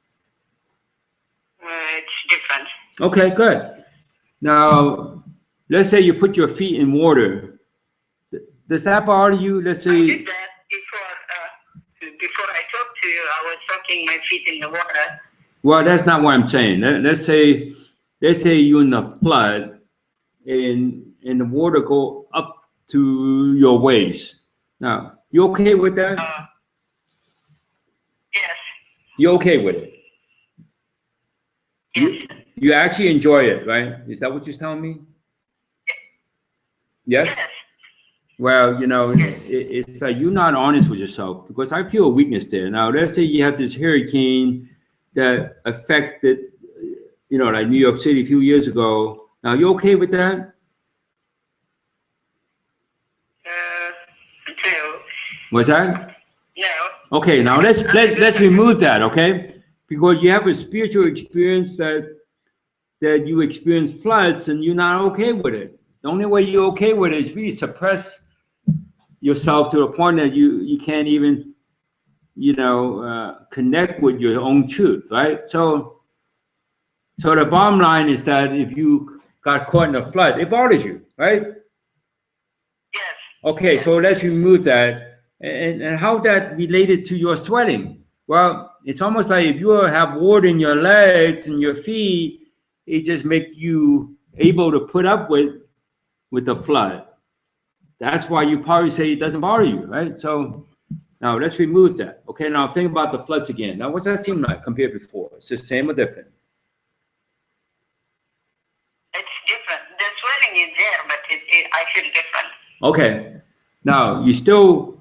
It's different. Okay, good. Now, let's say you put your feet in water. Does that bother you? Let's I say. did that before I talked to you. I was soaking my feet in the water. Well, that's not what I'm saying. Let's say you're in a flood, and the water go up to your waist. Now, you okay with that? Yes. You okay with it? Yes. You actually enjoy it, right? Is that what you're telling me? Yes? Yes. Well, you know, it's like you're not honest with yourself, because I feel a weakness there. Now, let's say you have this hurricane that affected, you know, like New York City a few years ago. Now, you okay with that? No. What's that? No. Okay, now let's remove that, okay? Because you have a spiritual experience that you experience floods and you're not okay with it. The only way you're okay with it is really suppress yourself to the point that you can't even, you know, connect with your own truth, right? So the bottom line is that if you got caught in a flood, it bothers you, right? Yes. Okay, so let's remove that. And how that related to your sweating? Well, it's almost like if you have water in your legs and your feet, it just makes you able to put up with the flood. That's why you probably say it doesn't bother you, right? So now let's remove that. Okay, now think about the floods again. Now, what's that seem like compared before? It's the same or different? It's different. The swelling is there, but I feel different. Okay, now you still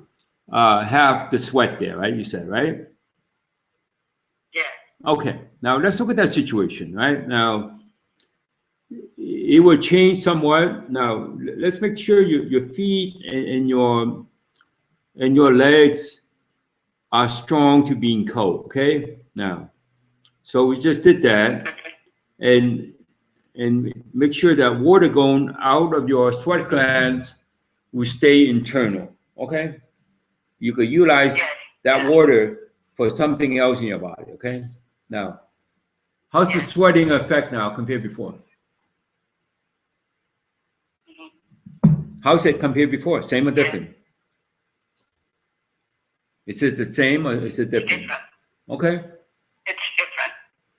have the sweat there, right? You said, right? Yeah. Okay, now let's look at that situation, right? Now, it will change somewhat. Now, let's make sure your feet and your legs are strong to being cold, okay? Now, so we just did that, and make sure that water going out of your sweat glands will stay internal, okay? You could utilize that water for something else in your body, okay? Now, how's the sweating effect now compared before? How's it compared before? Same or different? Is it the same or is it different? Different. Okay. It's different.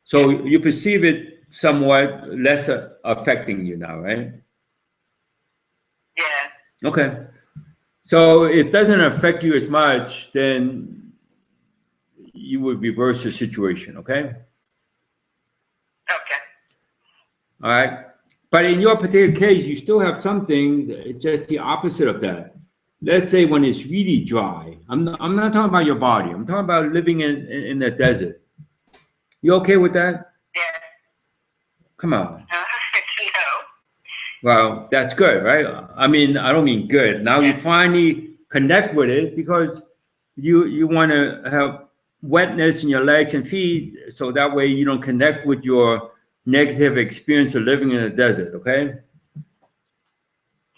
So you perceive it somewhat less affecting you now, right? Yeah. Okay. So if it doesn't affect you as much, then you would reverse the situation, okay? Okay. All right. But in your particular case, you still have something just the opposite of that. Let's say when it's really dry. I'm not talking about your body. I'm talking about living in the desert. You okay with that? Yeah. Come on. No. Well, that's good, right? I mean, I don't mean good. Now you finally connect with it because you want to have wetness in your legs and feet, so that way you don't connect with your negative experience of living in the desert, okay?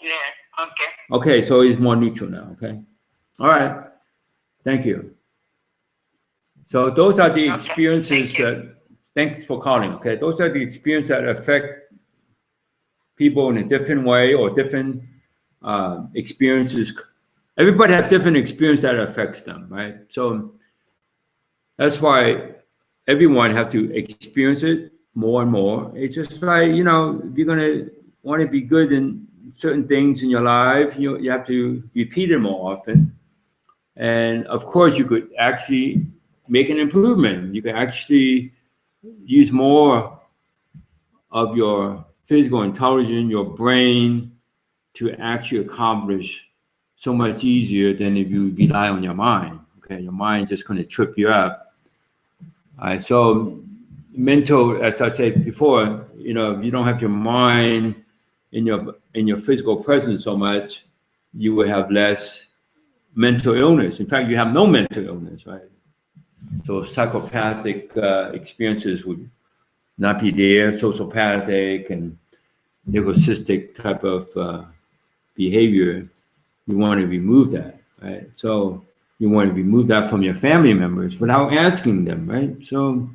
Yeah, okay. Okay, so it's more neutral now, okay? All right, thank you. So those are the experiences that, thanks for calling, okay? Those are the experiences that affect people in a different way or different experiences. Everybody has different experience that affects them, right? So that's why everyone have to experience it more and more. It's just like, you know, if you're gonna want to be good in certain things in your life, you have to repeat it more often. And of course, you could actually make an improvement. You can actually use more of your physical intelligence, your brain, to actually accomplish so much easier than if you rely on your mind. Okay, your mind just going to trip you up. All right, so mental, as I said before, you know, if you don't have your mind in your physical presence so much, you will have less mental illness. In fact, you have no mental illness, right? So psychopathic experiences would not be there. Sociopathic and narcissistic type of behavior, you want to remove that, right? So you want to remove that from your family members without asking them, right? So,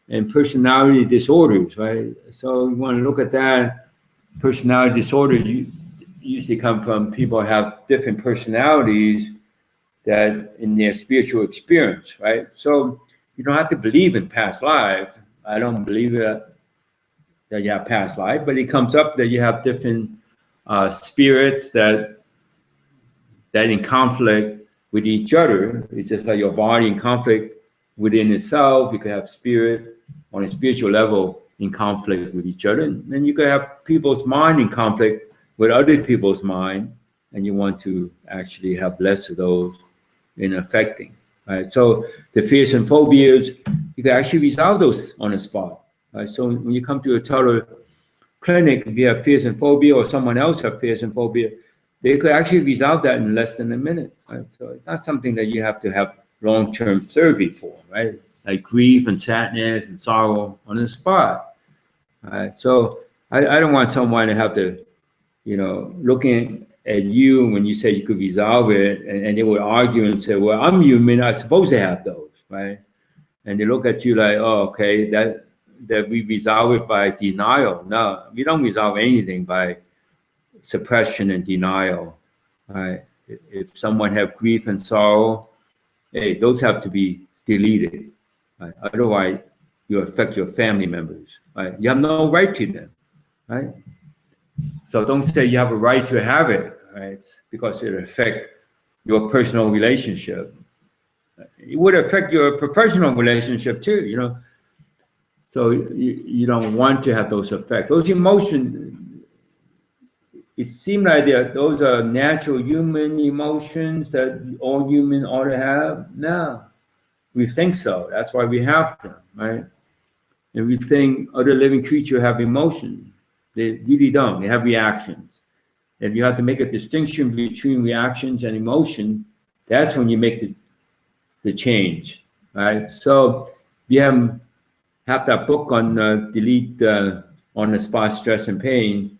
and personality disorders, right? So you want to look at that. Personality disorders usually come from people who have different personalities that in their spiritual experience, right? So you don't have to believe in past life. I don't believe that you have past life, but it comes up that you have different spirits that in conflict with each other. It's just like your body in conflict within itself. You could have spirit on a spiritual level in conflict with each other. And then you could have people's mind in conflict with other people's mind, and you want to actually have less of those in affecting. Right? So the fears and phobias, you can actually resolve those on the spot. Right? So when you come to a clinic, if you have fears and phobia or someone else have fears and phobia, they could actually resolve that in less than a minute. Right? So it's not something that you have to have long-term therapy for, right? Like grief and sadness and sorrow on the spot. Right? So I don't want someone to have to, you know, looking at you when you say you could resolve it, and they would argue and say, well, I'm human, I'm supposed to have those, right? And they look at you like, oh, okay, that we resolve it by denial. No, we don't resolve anything by suppression and denial. Right? If someone have grief and sorrow, hey, those have to be deleted. Right? Otherwise, you affect your family members. Right? You have no right to them. Right? So don't say you have a right to have it, right? Because it affects your personal relationship. It would affect your professional relationship too, you know. So you don't want to have those effects. Those emotions, it seems like those are natural human emotions that all humans ought to have. No, we think so. That's why we have them, right? And we think other living creatures have emotions. They really don't. They have reactions. If you have to make a distinction between reactions and emotion, that's when you make the change, right? So you have that book on delete on the spot stress and pain.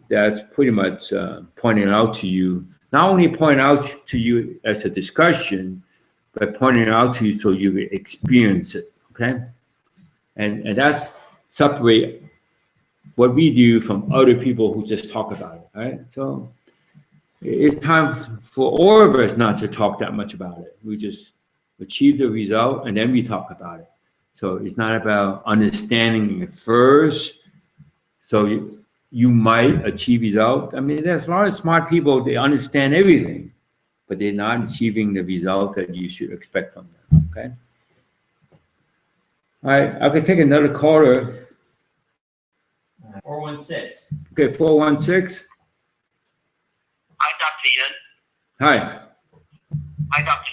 That's pretty much pointing out to you, not only pointing out to you as a discussion, but pointing out to you so you experience it, okay? And that's separate what we do from other people who just talk about it, right? So it's time for all of us not to talk that much about it. We just achieve the result and then we talk about it. So it's not about understanding it first. So you might achieve result. I mean, there's a lot of smart people, they understand everything, but they're not achieving the result that you should expect from them, okay? All right, I could take another caller. 416. Okay, 416. Hi, Dr. Yuen. Hi. Hi, Doctor.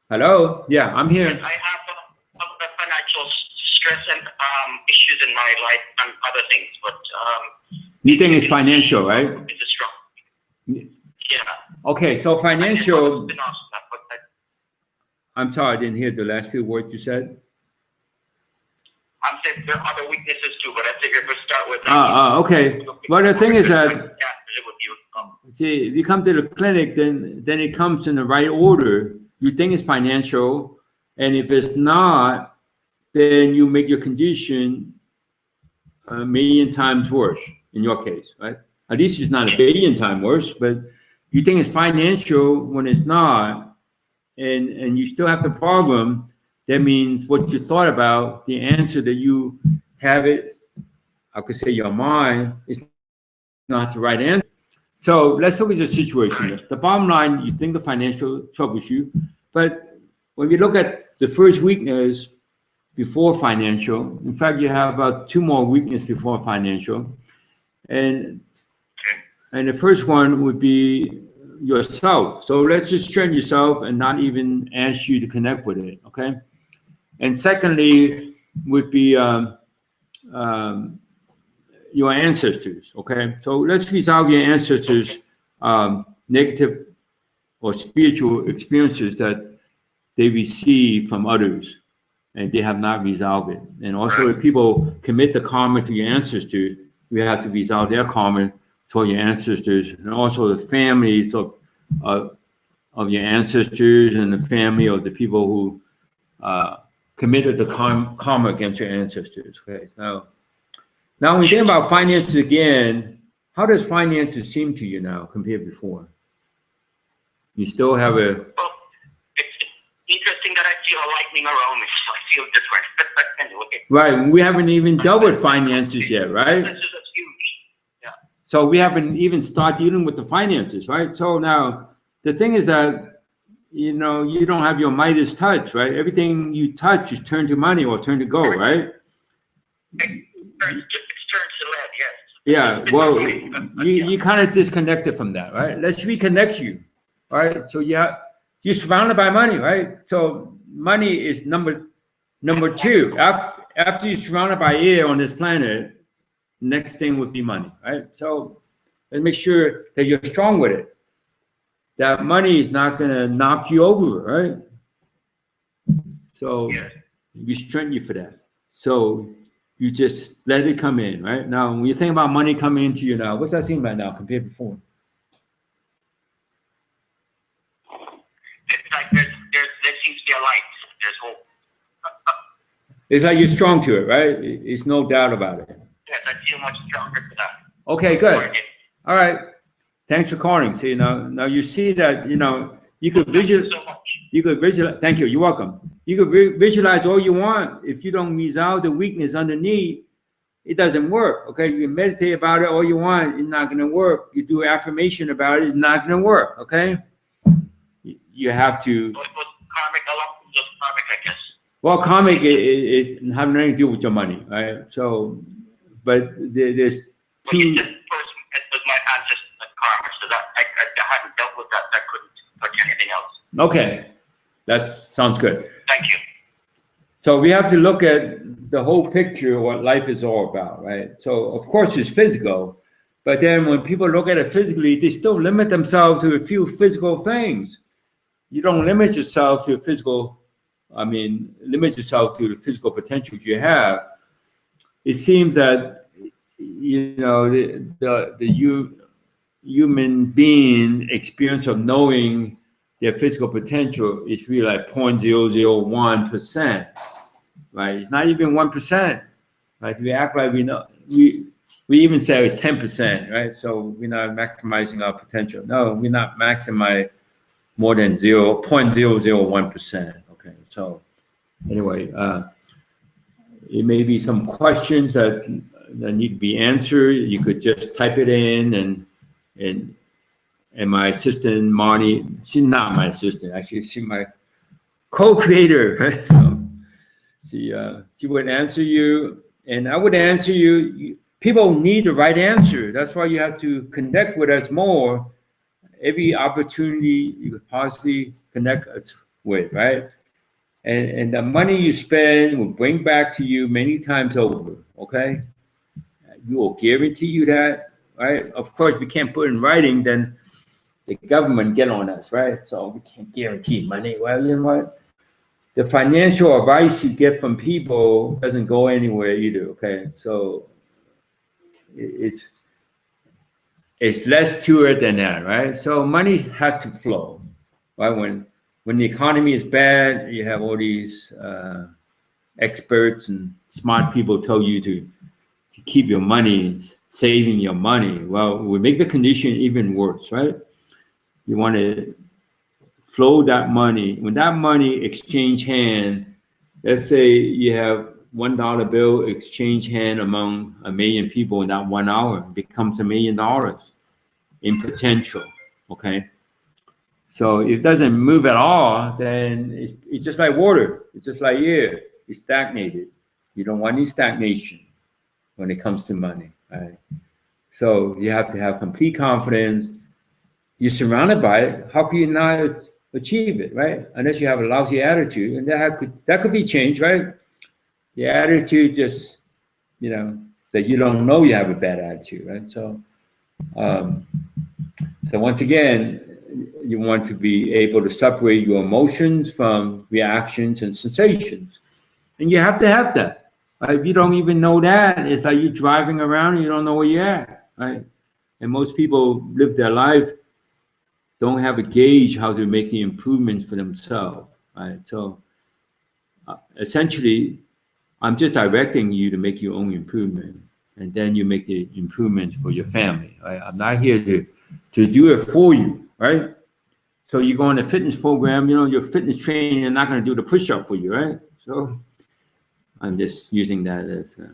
Hello. Yeah, I'm here. I have a financial stress and issues in my life and other things, but you think it's financial, right? It's a strong. Yeah. Okay, so financial. Been asked that, but I'm sorry, I didn't hear the last few words you said. I'm saying there are other weaknesses too, but I figured we'll start with. Okay. Well, the thing is that, Yeah, it would be. see, if you come to the clinic, then it comes in the right order. You think it's financial, and if it's not, then you make your condition a million times worse in your case, right? At least it's not a billion times worse, but you think it's financial when it's not, and you still have the problem. That means what you thought about, the answer that you have it, I could say your mind, is not the right answer. So let's look at the situation. The bottom line, you think the financial troubles you, but when we look at the first weakness before financial, in fact, you have about 2 more weaknesses before financial. And the first one would be yourself. So let's just train yourself and not even ask you to connect with it, okay? And secondly would be your ancestors, okay? So let's resolve your ancestors' negative or spiritual experiences that they receive from others, and they have not resolved it. And also, if people commit the karma to your ancestors, we have to resolve their karma for your ancestors, and also the families of your ancestors and the family of the people who committed the karma against your ancestors. Okay, now when you think about finances again, how does finances seem to you now compared to before? You still have a... Well, it's interesting that I feel a lightning around me, so I feel different. Anyway. Right, we haven't even dealt with finances yet, right? This is huge. Yeah. So we haven't even started dealing with the finances, right? So now the thing is that, you know, you don't have your Midas touch, right? Everything you touch is turned to money or turned to gold, right? It's turned to lead, yes. Yeah, well, you kind of disconnected from that, right? Let's reconnect you, right? So you're surrounded by money, right? So money is number 2. After you're surrounded by air on this planet, next thing would be money, right? So let's make sure that you're strong with it. That money is not going to knock you over, right? So we strengthen you for that. So you just let it come in, right? Now, when you think about money coming into you now, what's that seem like now compared to before? It's like there seems to be a light. There's hope. It's like you're strong to it, right? It's no doubt about it. Yes, I feel much stronger for that. Okay, good. All right. Thanks for calling. See, now you see that, you know, you could visualize. So much. You could visualize. Thank you. You're welcome. You could visualize all you want. If you don't resolve the weakness underneath, it doesn't work. Okay, you can meditate about it all you want. It's not going to work. You do affirmation about it. It's not going to work. Okay. You have to. So it was karmic, a lot of just karmic, I guess. Well, karmic is have nothing to do with your money, right? So, but there's Well, you two. said first it was my ancestors' karma, so that I hadn't dealt with that. I couldn't touch anything else. Okay, that sounds good. Thank you. So we have to look at the whole picture, what life is all about, right? So of course it's physical, but then when people look at it physically, they still limit themselves to a few physical things. You don't limit yourself to a physical, limit yourself to the physical potential you have. It seems that, you know, the human being experience of knowing their physical potential is really like 0.001%, right? It's not even 1%, right? We act like we know, we even say it's 10%, right? So we're not maximizing our potential. No, we're not maximizing more than 0.001%. Okay, so anyway, it may be some questions that need to be answered. You could just type it in, and my assistant Marty, she's not my assistant, actually she's my co-creator, right? So she would answer you, and I would answer you. People need the right answer. That's why you have to connect with us more. Every opportunity you could possibly connect us with, right? and the money you spend will bring back to you many times over. Okay, you will guarantee you that, right? Of course, we can't put in writing, then the government get on us, right? So we can't guarantee money. Well, you know what? The financial advice you get from people doesn't go anywhere either. Okay, so it's less to it than that, right? So money has to flow, right? When the economy is bad, you have all these experts and smart people tell you to keep your money, saving your money. Well, we make the condition even worse, right? You want to flow that money. When that money exchange hand, let's say you have $1 bill exchange hand among 1 million people in that 1 hour, it becomes $1 million in potential, okay? So if it doesn't move at all, then it's just like water. It's just like air. It's stagnated. You don't want any stagnation when it comes to money, right? So you have to have complete confidence. You're surrounded by it. How can you not achieve it, right? Unless you have a lousy attitude, and that could be changed, right? The attitude just, you know, that you don't know you have a bad attitude, right? So, so once again, you want to be able to separate your emotions from reactions and sensations, and you have to have that. Right? If you don't even know that, it's like you're driving around and you don't know where you're at, right? And most people live their life don't have a gauge how to make the improvements for themselves, right? So essentially, I'm just directing you to make your own improvement, and then you make the improvements for your family, right? I'm not here to do it for you, right? So you go on a fitness program, you know, your fitness training is not going to do the push-up for you, right? So I'm just using that as a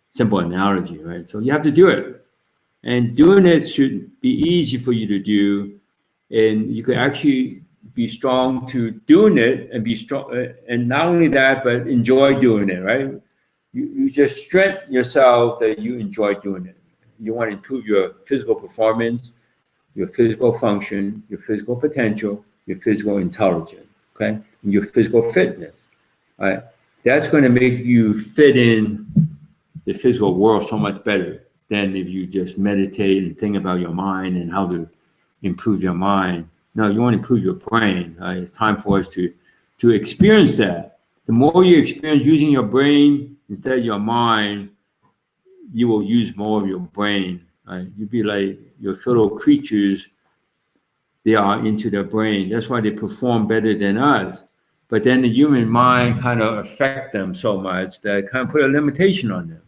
simple analogy, right? So you have to do it, and doing it should be easy for you to do. And you could actually be strong to doing it and be strong. And not only that, but enjoy doing it, right? You just strengthen yourself that you enjoy doing it. You want to improve your physical performance, your physical function, your physical potential, your physical intelligence, okay? And your physical fitness, right? That's going to make you fit in the physical world so much better than if you just meditate and think about your mind and how to improve your mind. No, you want to improve your brain. It's time for us to experience that. The more you experience using your brain instead of your mind, you will use more of your brain. You'll be like your fellow creatures. They are into their brain. That's why they perform better than us. But then the human mind kind of affect them so much that it kind of put a limitation on them.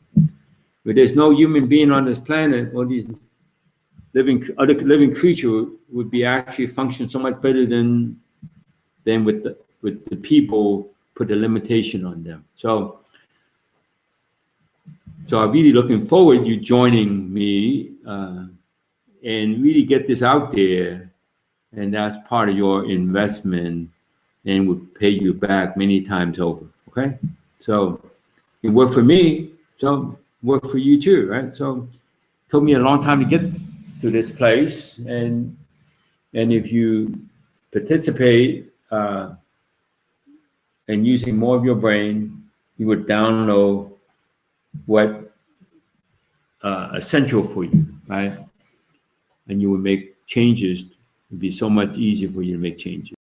But there's no human being on this planet, all these other living creature would be actually function so much better than with the people put the limitation on them. So I'm really looking forward you joining me and really get this out there, and that's part of your investment and would pay you back many times over. Okay, so it worked for me, so work for you too, right? So it took me a long time to get to this place, and if you participate in using more of your brain, you would download what essential for you, right? And you would make changes. It'd be so much easier for you to make changes.